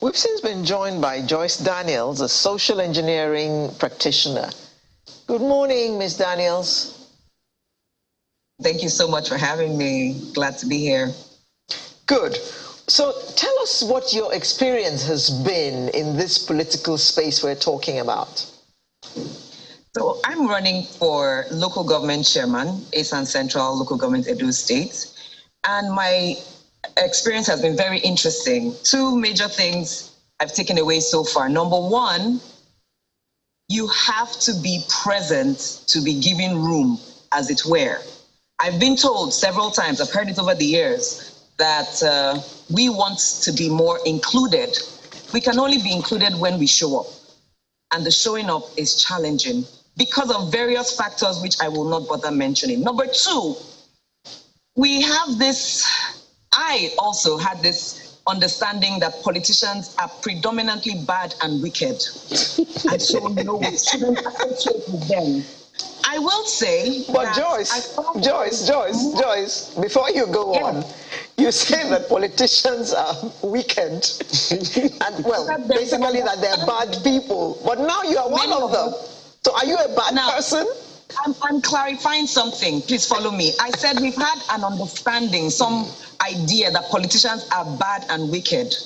We've since been joined by Joyce Daniels, a social engineering practitioner. Good morning, Ms. Daniels. Thank you so much for having me. Glad to be here. Good. So tell us what your experience has been in this political space we're talking about. So I'm running for local government chairman, Esan Central Local Government Edo State. And my experience has been very interesting. Two major things I've taken away so far. Number one, you have to be present to be given room, as it were. I've been told several times, I've heard it over the years, that we want to be more included. We can only be included when we show up. And the showing up is challenging because of various factors, which I will not bother mentioning. Number two, I also had this understanding that politicians are predominantly bad and wicked. And so, we shouldn't associate with them. I will say, but Joyce, before you go on, you say that politicians are wicked, and basically that they're bad people. But now you are one of them. So are you a bad person? I'm clarifying something. Please follow me. I said we've had an understanding, some idea that politicians are bad and wicked.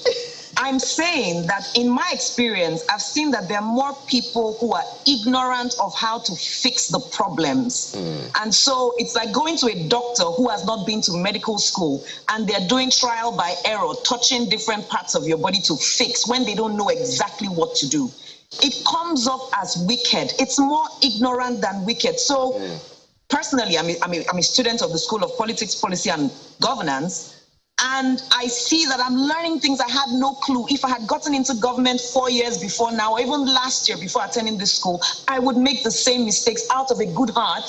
I'm saying that in my experience, I've seen that there are more people who are ignorant of how to fix the problems. And so it's like going to a doctor who has not been to medical school and they're doing trial by error, touching different parts of your body to fix when they don't know exactly what to do. It comes off as wicked. It's more ignorant than wicked. So personally, I'm a student of the School of Politics, Policy and Governance. And I see that I'm learning things I had no clue. If I had gotten into government 4 years before now, or even last year before attending this school, I would make the same mistakes out of a good heart,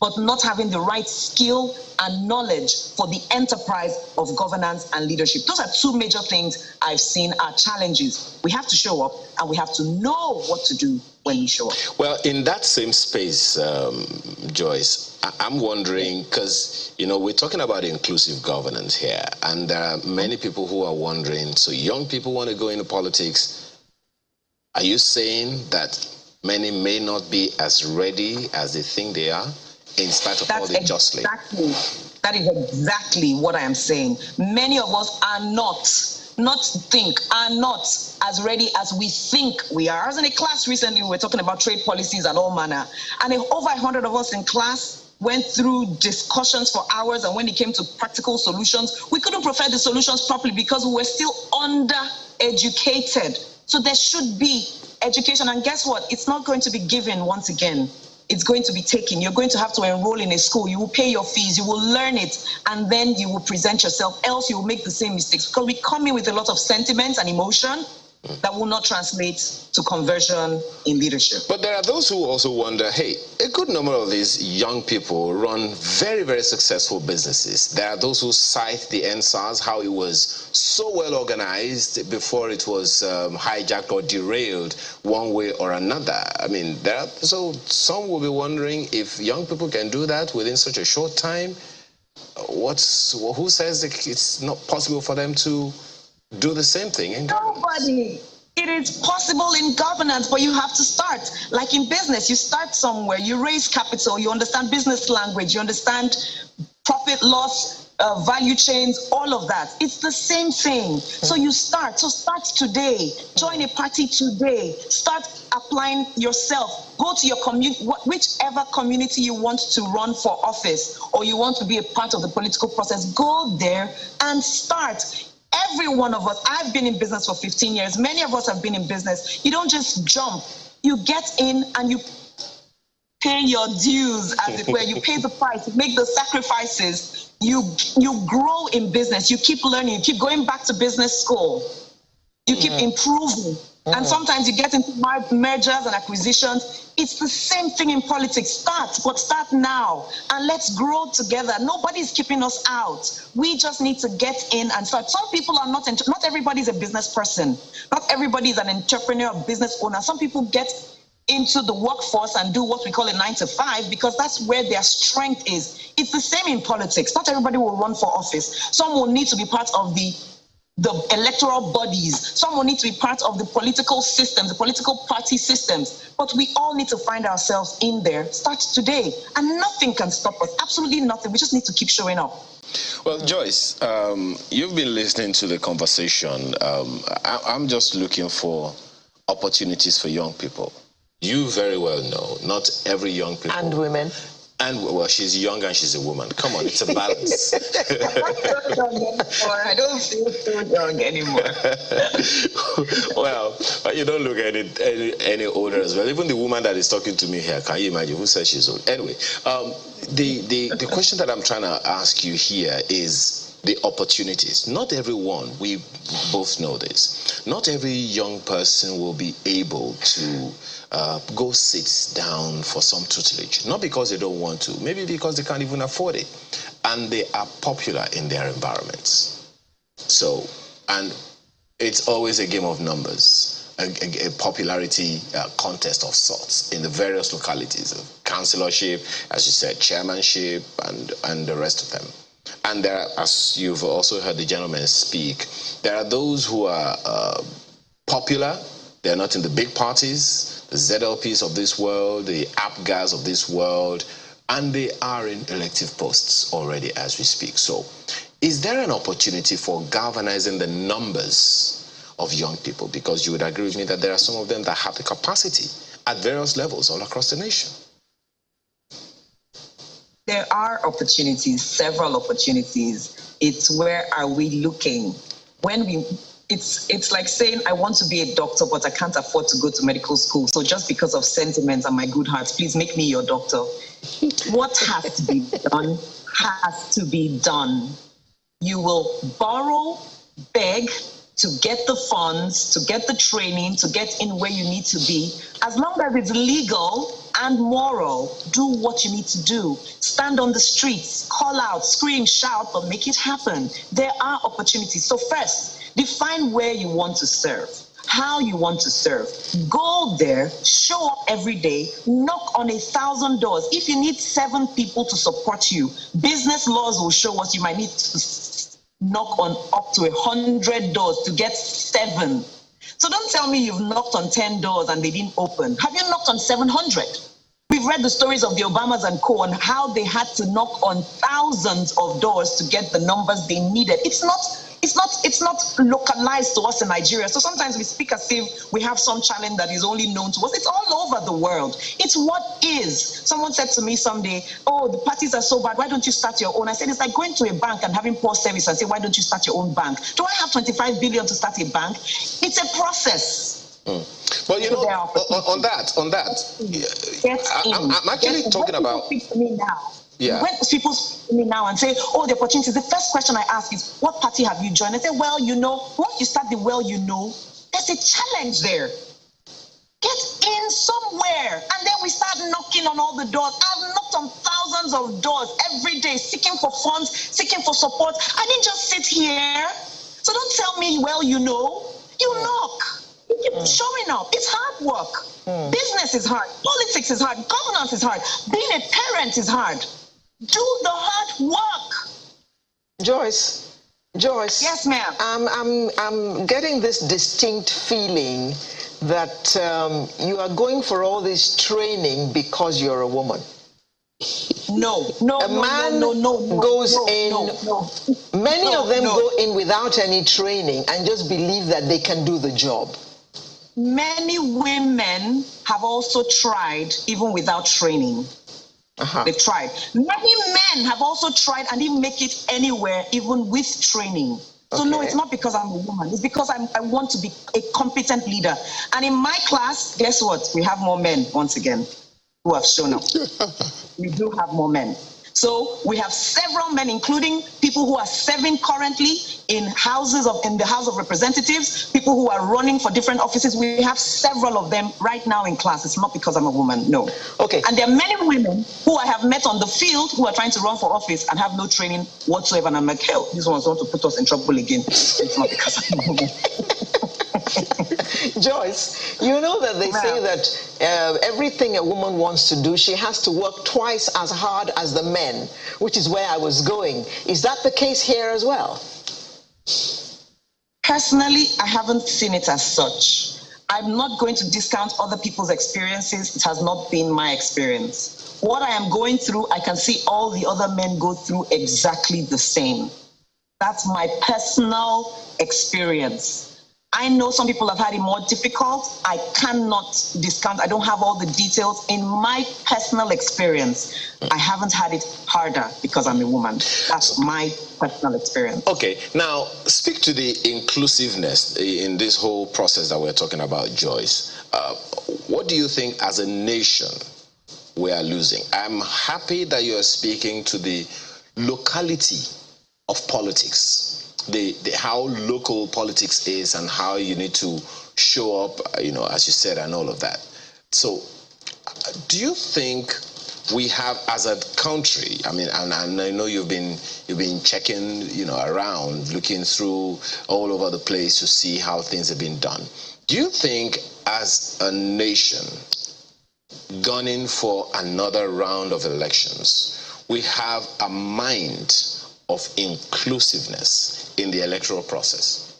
but not having the right skill and knowledge for the enterprise of governance and leadership. Those are two major things I've seen are challenges. We have to show up and we have to know what to do when we show up. Well, in that same space, Joyce, I'm wondering, because, we're talking about inclusive governance here, and there are many people who are wondering, so young people want to go into politics. Are you saying that many may not be as ready as they think they are, in spite of all the jostling? That is exactly what I am saying. Many of us are not as ready as we think we are. I was in a class recently, we were talking about trade policies and all manner, and over 100 of us in class went through discussions for hours, and when it came to practical solutions, we couldn't provide the solutions properly because we were still under-educated. So there should be education, and guess what? It's not going to be given once again. It's going to be taken. You're going to have to enroll in a school. You will pay your fees. You will learn it, and then you will present yourself. Else you will make the same mistakes, because we come in with a lot of sentiments and emotion that will not translate to conversion in leadership. But there are those who also wonder, hey, a good number of these young people run very, very successful businesses. There are those who cite the NSAS, how it was so well organized before it was hijacked or derailed one way or another. I mean, so some will be wondering if young people can do that within such a short time. Who says it's not possible for them to do the same thing in governance? Nobody. It is possible in governance, but you have to start. Like in business, you start somewhere, you raise capital, you understand business language, you understand profit loss, value chains, all of that. It's the same thing. So you start. So start today. Join a party today. Start applying yourself. Go to your community, whichever community you want to run for office, or you want to be a part of the political process. Go there and start. Every one of us, I've been in business for 15 years. Many of us have been in business. You don't just jump. You get in and you pay your dues, as it were. You pay the price, you make the sacrifices. You grow in business. You keep learning. You keep going back to business school. You keep improving. And sometimes you get into mergers and acquisitions. It's the same thing in politics. Start now, and let's grow together. Nobody's keeping us out. We just need to get in and start. Some people are not everybody is a business person. Not everybody is an entrepreneur or business owner. Some people get into the workforce and do what we call a 9 to 5 because that's where their strength is. It's the same in politics. Not everybody will run for office. Some will need to be part of the the electoral bodies. Some will need to be part of the political systems, the political party systems. But we all need to find ourselves in there. Start today. And nothing can stop us. Absolutely nothing. We just need to keep showing up. Well, Joyce, you've been listening to the conversation. I'm just looking for opportunities for young people. You very well know, not every young people. And women. And, well, she's young and she's a woman. Come on, it's a balance. I don't feel so young anymore. Well, you don't look any older as well. Even the woman that is talking to me here, can you imagine who says she's old? Anyway, the question that I'm trying to ask you here is the opportunities. Not everyone, we both know this, not every young person will be able to go sit down for some tutelage. Not because they don't want to, maybe because they can't even afford it. And they are popular in their environments. So, and it's always a game of numbers, a popularity contest of sorts in the various localities of councillorship, as you said, chairmanship, and the rest of them. And there are, as you've also heard the gentleman speak, there are those who are popular. They're not in the big parties, the ZLPs of this world, the APGAs of this world, and they are in elective posts already as we speak. So is there an opportunity for galvanizing the numbers of young people? Because you would agree with me that there are some of them that have the capacity at various levels all across the nation. There are opportunities, several opportunities. It's where are we looking? It's like saying, I want to be a doctor, but I can't afford to go to medical school. So just because of sentiments and my good heart, please make me your doctor. What has to be done has to be done. You will borrow, beg to get the funds, to get the training, to get in where you need to be. As long as it's legal and moral, do what you need to do. Stand on the streets, call out, scream, shout, but make it happen. There are opportunities. So first, define where you want to serve, how you want to serve. Go there, show up every day, knock on 1,000 doors. If you need 7 people to support you, business laws will show us you might need to knock on up to 100 doors to get 7. So don't tell me you've knocked on 10 doors and they didn't open. Have you knocked on 700? We've read the stories of the Obamas and co on how they had to knock on thousands of doors to get the numbers they needed. It's not localized to us in Nigeria. So sometimes we speak as if we have some challenge that is only known to us. It's all over the world. It's what is. Someone said to me someday, oh, the parties are so bad. Why don't you start your own? I said, it's like going to a bank and having poor service and say, why don't you start your own bank? Do I have 25 billion to start a bank? It's a process. Well, you know, on that, I'm actually talking about. Speak to me now. Yeah. When people speak to me now and say, oh, the opportunities, the first question I ask is, what party have you joined? I say, well, you know, once you start there's a challenge there. Get in somewhere. And then we start knocking on all the doors. I've knocked on thousands of doors every day, seeking for funds, seeking for support. I didn't just sit here. So don't tell me, well, you know, you knock. You keep showing up. It's hard work. Business is hard. Politics is hard. Governance is hard. Being a parent is hard. Do the hard work. Joyce. Yes, ma'am. I'm getting this distinct feeling that you are going for all this training because you're a woman. No. A man goes in. Many of them go in without any training and just believe that they can do the job. Many women have also tried even without training. They've tried. Many men have also tried and didn't make it anywhere even with training. So no, it's not because I'm a woman. It's because I want to be a competent leader. And in my class, guess what? We have more men once again who have shown up. We do have more men. So we have several men, including people who are serving currently in the House of Representatives, people who are running for different offices. We have several of them right now in class. It's not because I'm a woman, no. Okay. And there are many women who I have met on the field who are trying to run for office and have no training whatsoever. And I'm like, hell, these ones want to put us in trouble again. It's not because I'm a woman. Joyce, you know that they say that everything a woman wants to do, she has to work twice as hard as the men, which is where I was going. Is that the case here as well? Personally, I haven't seen it as such. I'm not going to discount other people's experiences. It has not been my experience. What I am going through, I can see all the other men go through exactly the same. That's my personal experience. I know some people have had it more difficult. I cannot discount. I don't have all the details. In my personal experience, I haven't had it harder because I'm a woman. That's my personal experience. Okay, now speak to the inclusiveness in this whole process that we're talking about, Joyce. What do you think as a nation we are losing? I'm happy that you are speaking to the locality of politics. The how local politics is and how you need to show up, as you said, and all of that. So, do you think we have, as a country, and I know you've been checking, around, looking through all over the place to see how things have been done. Do you think, as a nation, gunning for another round of elections, we have a mind of inclusiveness in the electoral process?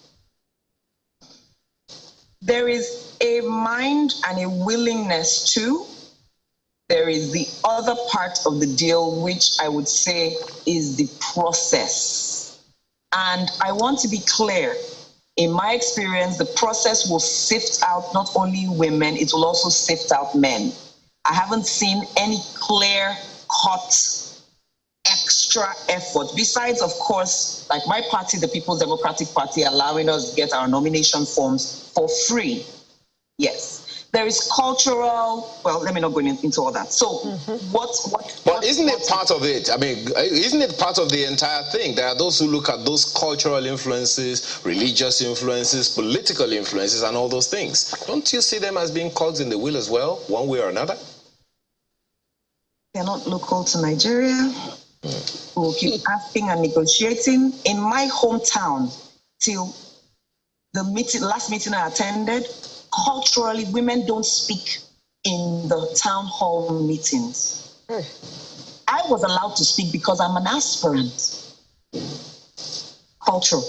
There is a mind and a willingness to. There is the other part of the deal, which I would say is the process. And I want to be clear. In my experience, the process will sift out not only women, it will also sift out men. I haven't seen any clear-cut extra effort, besides, of course, like my party, the People's Democratic Party, allowing us to get our nomination forms for free. Yes. There is cultural, well, let me not go into all that. So But isn't it part of it? Isn't it part of the entire thing? There are those who look at those cultural influences, religious influences, political influences, and all those things. Don't you see them as being cogs in the wheel as well, one way or another? They're not local to Nigeria. We'll keep asking and negotiating. In my hometown, till the last meeting I attended, culturally, women don't speak in the town hall meetings. I was allowed to speak because I'm an aspirant. Culture.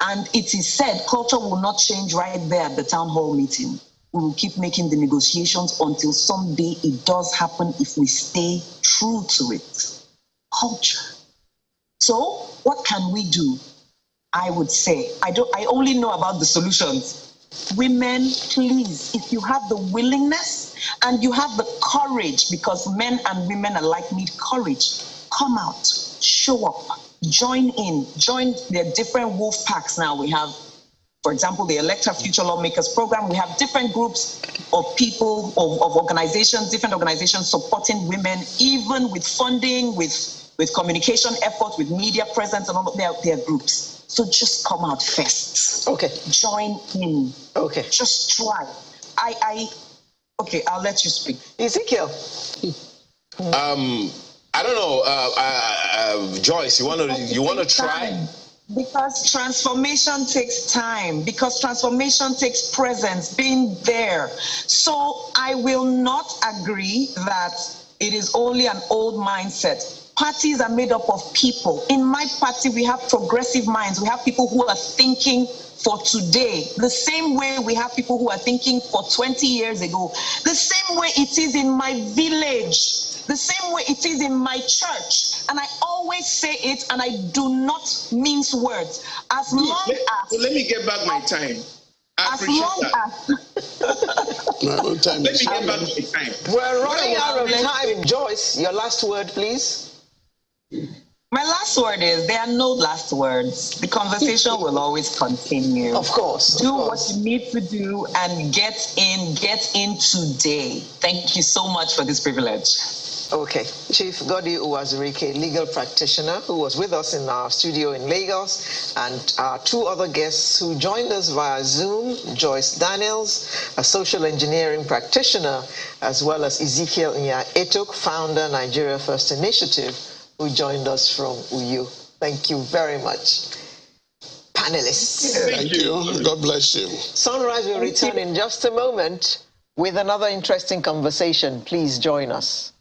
And it is said culture will not change right there at the town hall meeting. We will keep making the negotiations until someday it does happen if we stay true to it. Culture. So what can we do? I would say, I only know about the solutions. Women, please, if you have the willingness and you have the courage, because men and women alike need courage, come out, show up, join in, join the different wolf packs now. We have, for example, the Elect Our Future Lawmakers program. We have different groups of people, of organizations, different organizations supporting women, even with funding, with communication efforts, with media presence, and all of their groups. So just come out first. Okay. Join in. Okay. Just try. Okay, I'll let you speak. Ezekiel. I don't know, Joyce, you want to try? Because transformation takes time, because transformation takes presence, being there. So I will not agree that it is only an old mindset. Parties are made up of people. In my party, we have progressive minds. We have people who are thinking for today, the same way we have people who are thinking for 20 years ago, the same way it is in my village, the same way it is in my church. And I always say it, and I do not mince words. As long as... Let me get back my time. As long as... Let me get back my time. We're running out of time. Joyce, your last word, please. My last word is, there are no last words. The conversation will always continue. Of course. Do what you need to do and get in today. Thank you so much for this privilege. Okay. Chief Goddy Uwazurike, legal practitioner, who was with us in our studio in Lagos, and our two other guests who joined us via Zoom, Joyce Daniels, a social engineering practitioner, as well as Ezekiel Iyang-Etuk, founder, Nigeria First Initiative, who joined us from UU. Thank you very much. Panelists. Thank you. God bless you. Sunrise will return in just a moment with another interesting conversation. Please join us.